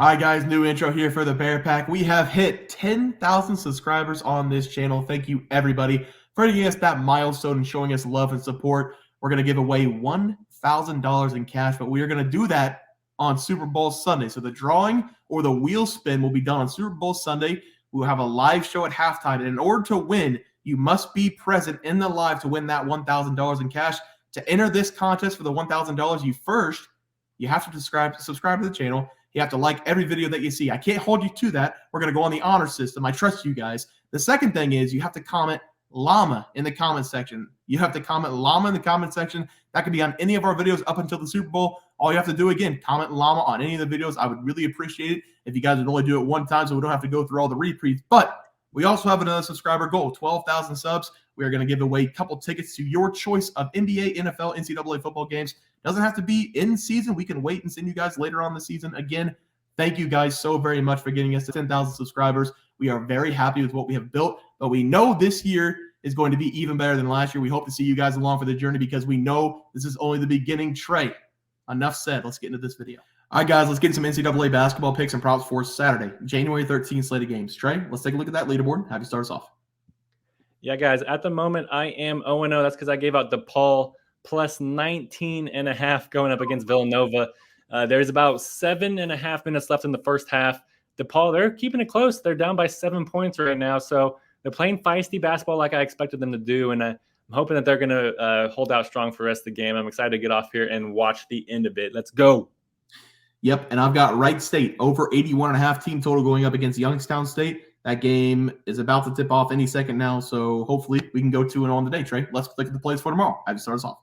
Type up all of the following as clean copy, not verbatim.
Hi guys, new intro here for the Bear Pack. We have hit 10,000 subscribers on this channel. Thank you everybody for giving us that milestone and showing us love and support. We're going to give away $1,000 in cash, but we are going to do that on Super Bowl Sunday. So the drawing or the wheel spin will be done on Super Bowl Sunday. We'll have a live show at halftime. And in order to win, you must be present in the live to win that $1,000 in cash. To enter this contest for the $1,000, you have to subscribe to the channel. You have to like every video that you see. I can't hold you to that. We're going to go on the honor system. I trust you guys. The second thing is you have to comment llama in the comment section. You have to comment llama in the comment section. That could be on any of our videos up until the Super Bowl. All you have to do, again, comment llama on any of the videos. I would really appreciate it if you guys would only do it one time so we don't have to go through all the repeats. But we also have another subscriber goal, 12,000 subs. We are going to give away a couple tickets to your choice of NBA, NFL, NCAA football games. Doesn't have to be in season. We can wait and send you guys later on the season. Again, thank you guys so very much for getting us to 10,000 subscribers. We are very happy with what we have built, but we know this year is going to be even better than last year. We hope to see you guys along for the journey because we know this is only the beginning. Trey, enough said. Let's get into this video. All right, guys, let's get into some NCAA basketball picks and props for Saturday, January 13th slate of games. Trey, let's take a look at that leaderboard. Have you start us off? Yeah, guys, at the moment, I am 0-0. That's because I gave out DePaul plus 19.5 going up against Villanova. There's about 7.5 minutes left in the first half. DePaul, they're keeping it close. They're down by 7 points right now. So they're playing feisty basketball like I expected them to do. And I'm hoping that they're going to hold out strong for the rest of the game. I'm excited to get off here and watch the end of it. Let's go. Yep, and I've got Wright State over 81.5 team total going up against Youngstown State. That game is about to tip off any second now, so hopefully we can go 2-0 on the day, Trey. Let's look at the plays for tomorrow. I have to start us off.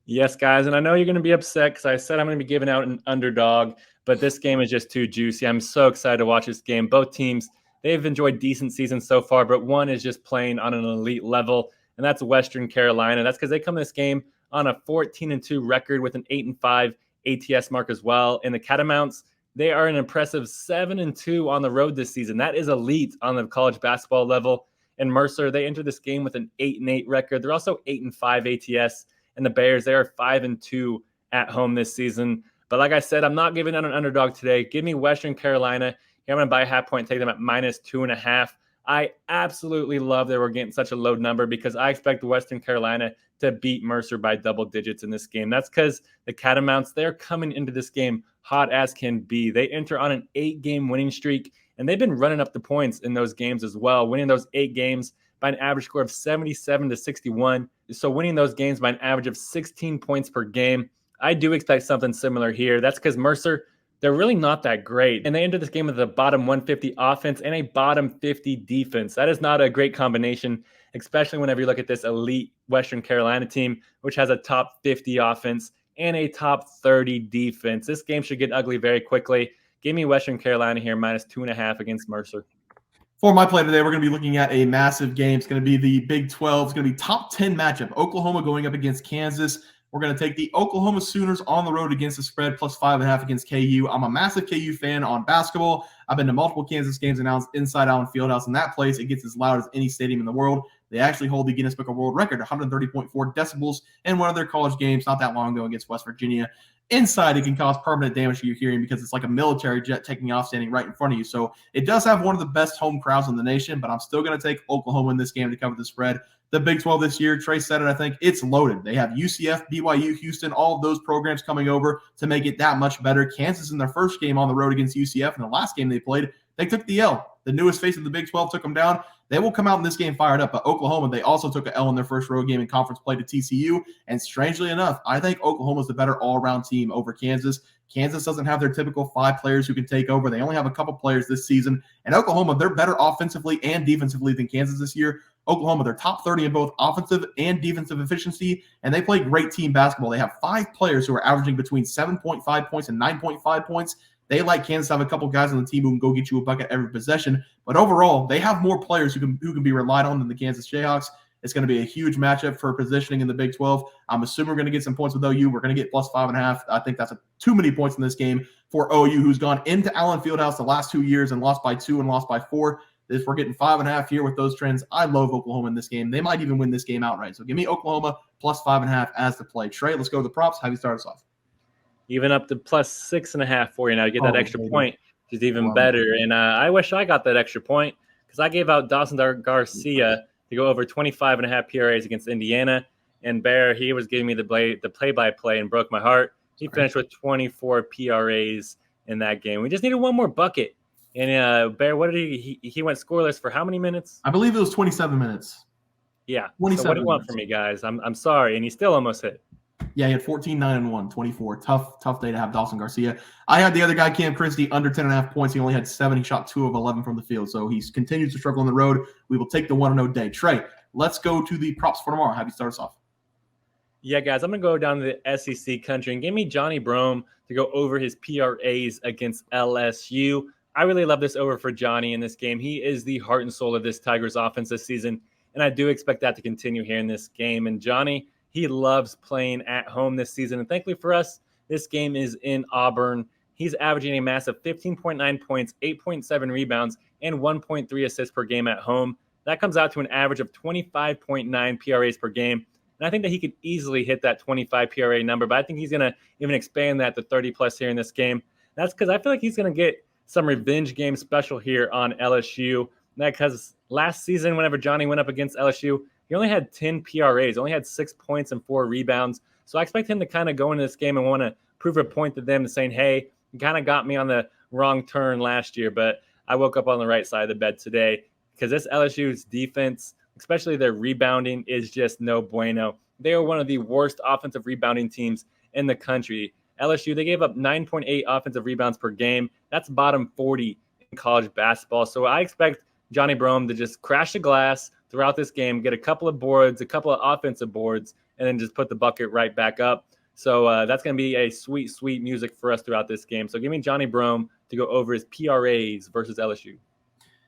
Yes, guys, and I know you're going to be upset because I said I'm going to be giving out an underdog, but this game is just too juicy. I'm so excited to watch this game. Both teams, they've enjoyed decent seasons so far, but one is just playing on an elite level, and that's Western Carolina. That's because they come to this game on a 14-2 record with an 8-5 ATS mark as well. And the Catamounts, they are an impressive 7-2 on the road this season. That is elite on the college basketball level. And Mercer, they entered this game with an 8-8 record. They're also 8-5 ATS. And the Bears, they are 5-2 at home this season. But like I said, I'm not giving out an underdog today. Give me Western Carolina. Here I'm going to buy a half point, take them at -2.5. I absolutely love that we're getting such a low number because I expect Western Carolina to beat Mercer by double digits in this game. That's because the Catamounts, they're coming into this game hot as can be. They enter on an 8-game winning streak, and they've been running up the points in those games as well, winning those 8 games by an average score of 77-61. So winning those games by an average of 16 points per game. I do expect something similar here. That's because Mercer, they're really not that great. And they entered this game with a bottom 150 offense and a bottom 50 defense. That is not a great combination, especially whenever you look at this elite Western Carolina team, which has a top 50 offense and a top 30 defense. This game should get ugly very quickly. Give me Western Carolina here, -2.5 against Mercer. For my play today, we're going to be looking at a massive game. It's going to be the Big 12. It's going to be top 10 matchup. Oklahoma going up against Kansas. We're going to take the Oklahoma Sooners on the road against the spread, +5.5 against KU. I'm a massive KU fan on basketball. I've been to multiple Kansas games announced inside Allen Fieldhouse. In that place, it gets as loud as any stadium in the world. They actually hold the Guinness Book of World Record, 130.4 decibels in one of their college games not that long ago against West Virginia. Inside, it can cause permanent damage to your hearing because it's like a military jet taking off standing right in front of you. So it does have one of the best home crowds in the nation, but I'm still going to take Oklahoma in this game to cover the spread. The Big 12 this year, Trey said it, I think it's loaded. They have UCF, BYU, Houston, all of those programs coming over to make it that much better. Kansas in their first game on the road against UCF, and the last game they played, they took the L. The newest face of the Big 12 took them down. They will come out in this game fired up. But Oklahoma, they also took an L in their first road game in conference play to TCU. And strangely enough, I think Oklahoma's the better all-around team over Kansas. Kansas doesn't have their typical 5 players who can take over. They only have a couple players this season. And Oklahoma, they're better offensively and defensively than Kansas this year. Oklahoma, they're top 30 in both offensive and defensive efficiency, and they play great team basketball. They have 5 players who are averaging between 7.5 points and 9.5 points. They, like Kansas, have a couple guys on the team who can go get you a bucket every possession. But overall, they have more players who can be relied on than the Kansas Jayhawks. It's going to be a huge matchup for positioning in the Big 12. I'm assuming we're going to get some points with OU. We're going to get +5.5. I think that's too many points in this game for OU, who's gone into Allen Fieldhouse the last 2 years and lost by 2 and lost by 4. If we're getting 5.5 here with those trends, I love Oklahoma in this game. They might even win this game outright. So give me Oklahoma +5.5 as the play. Trey, let's go to the props. Have you start us off? even up to plus 6.5 for you now to get that extra baby. point, which is even Love better. And I wish I got that extra point because I gave out Dawson Garcia to go over 25.5 PRAs against Indiana. And Bear, he was giving me the play-by-play and broke my heart. He finished with 24 PRAs in that game. We just needed one more bucket. And Bear, what did he went scoreless for how many minutes? I believe it was 27 minutes. Yeah. 27 so what do you want minutes. from me, guys? I'm sorry. And he still almost hit. Yeah, he had 14, 9, and 1, 24. Tough day to have Dawson Garcia. I had the other guy, Cam Christie, under 10.5 points. He only had 7. He shot 2 of 11 from the field. So he continues to struggle on the road. We will take the 1-0 day. Trey, let's go to the props for tomorrow. Have you start us off? Yeah, guys, I'm going to go down to the SEC country and give me Johni Broome to go over his PRAs against LSU. I really love this over for Johnny in this game. He is the heart and soul of this Tigers offense this season, and I do expect that to continue here in this game. And Johnny, he loves playing at home this season, and thankfully for us, this game is in Auburn. He's averaging a massive 15.9 points, 8.7 rebounds, and 1.3 assists per game at home. That comes out to an average of 25.9 PRAs per game. And I think that he could easily hit that 25 PRA number, but I think he's going to even expand that to 30-plus here in this game. That's because I feel like he's going to get some revenge game special here on LSU. Because last season, whenever Johnny went up against LSU, he only had 10 PRAs, only had 6 points and 4 rebounds. So I expect him to kind of go into this game and want to prove a point to them and saying, hey, you kind of got me on the wrong turn last year, but I woke up on the right side of the bed today. Because this LSU's defense, especially their rebounding, is just no bueno. They are one of the worst offensive rebounding teams in the country. LSU, they gave up 9.8 offensive rebounds per game. That's bottom 40 in college basketball. So I expect Johni Broome to just crash the glass throughout this game, get a couple of boards, a couple of offensive boards, and then just put the bucket right back up. So that's going to be a sweet, sweet music for us throughout this game. So give me Johni Broome to go over his PRAs versus LSU.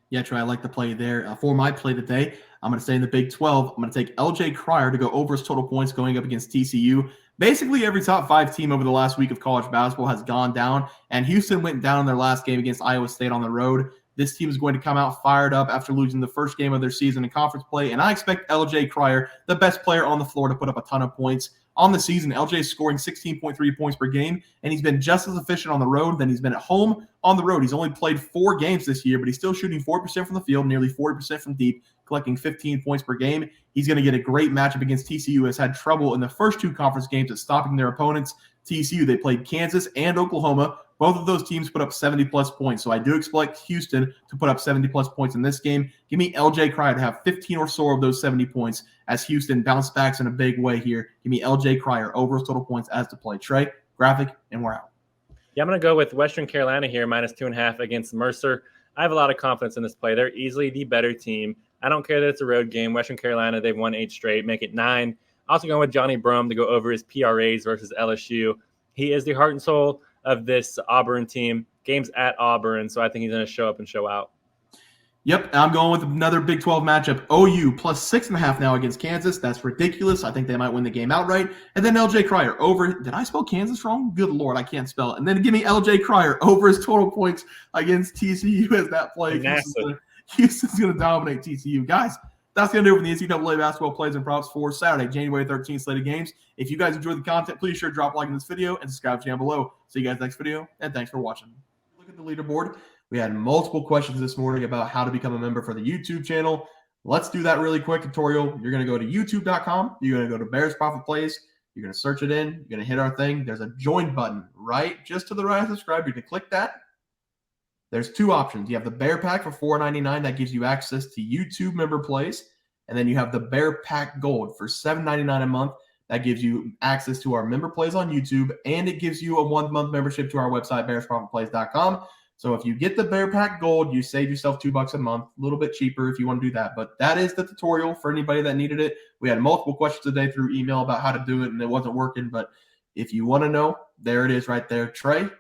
Yeah, Trey, I like the play there. For my play today, I'm going to stay in the Big 12. I'm going to take LJ Cryer to go over his total points going up against TCU. Basically, every top 5 team over the last week of college basketball has gone down, and Houston went down in their last game against Iowa State on the road. This team is going to come out fired up after losing the first game of their season in conference play, and I expect LJ Cryer, the best player on the floor, to put up a ton of points. On the season, LJ is scoring 16.3 points per game, and he's been just as efficient on the road than he's been at home on the road. He's only played 4 games this year, but he's still shooting 4% from the field, nearly 40% from deep, collecting 15 points per game. He's going to get a great matchup against TCU, who has had trouble in the first 2 conference games at stopping their opponents. TCU, they played Kansas and Oklahoma. Both of those teams put up 70-plus points, so I do expect Houston to put up 70-plus points in this game. Give me LJ Cryer to have 15 or so of those 70 points as Houston bounce backs in a big way here. Give me LJ Cryer over his total points as to play. Trey, graphic, and we're out. Yeah, I'm going to go with Western Carolina here, minus 2.5 against Mercer. I have a lot of confidence in this play. They're easily the better team. I don't care that it's a road game. Western Carolina, they've won 8 straight, make it 9. Also going with Johni Broome to go over his PRAs versus LSU. He is the heart and soul of this Auburn team. Game's at Auburn, so I think he's going to show up and show out. Yep, I'm going with another Big 12 matchup. OU plus 6.5 now against Kansas. That's ridiculous. I think they might win the game outright. And then LJ Cryer over. Did I spell Kansas wrong? Good Lord, I can't spell it. And then give me LJ Cryer over his total points against TCU as that play. Houston's going to dominate TCU. Guys, that's going to do it for the NCAA basketball plays and props for Saturday, January 13th slate of games. If you guys enjoyed the content, please sure to drop a like in this video and subscribe down below. See you guys next video, and thanks for watching. Look at the leaderboard. We had multiple questions this morning about how to become a member for the YouTube channel. Let's do that really quick tutorial. You're going to go to youtube.com. You're going to go to Bears Profit Plays. You're going to search it in. You're going to hit our thing. There's a join button right just to the right of subscribe. You can click that. There's 2 options. You have the Bear Pack for $4.99. That gives you access to YouTube member plays. And then you have the Bear Pack Gold for $7.99 a month. That gives you access to our member plays on YouTube, and it gives you a 1-month membership to our website, bearsprofitplays.com. So if you get the Bear Pack Gold, you save yourself $2 a month, a little bit cheaper if you want to do that. But that is the tutorial for anybody that needed it. We had multiple questions today through email about how to do it, and it wasn't working. But if you want to know, there it is right there. Trey,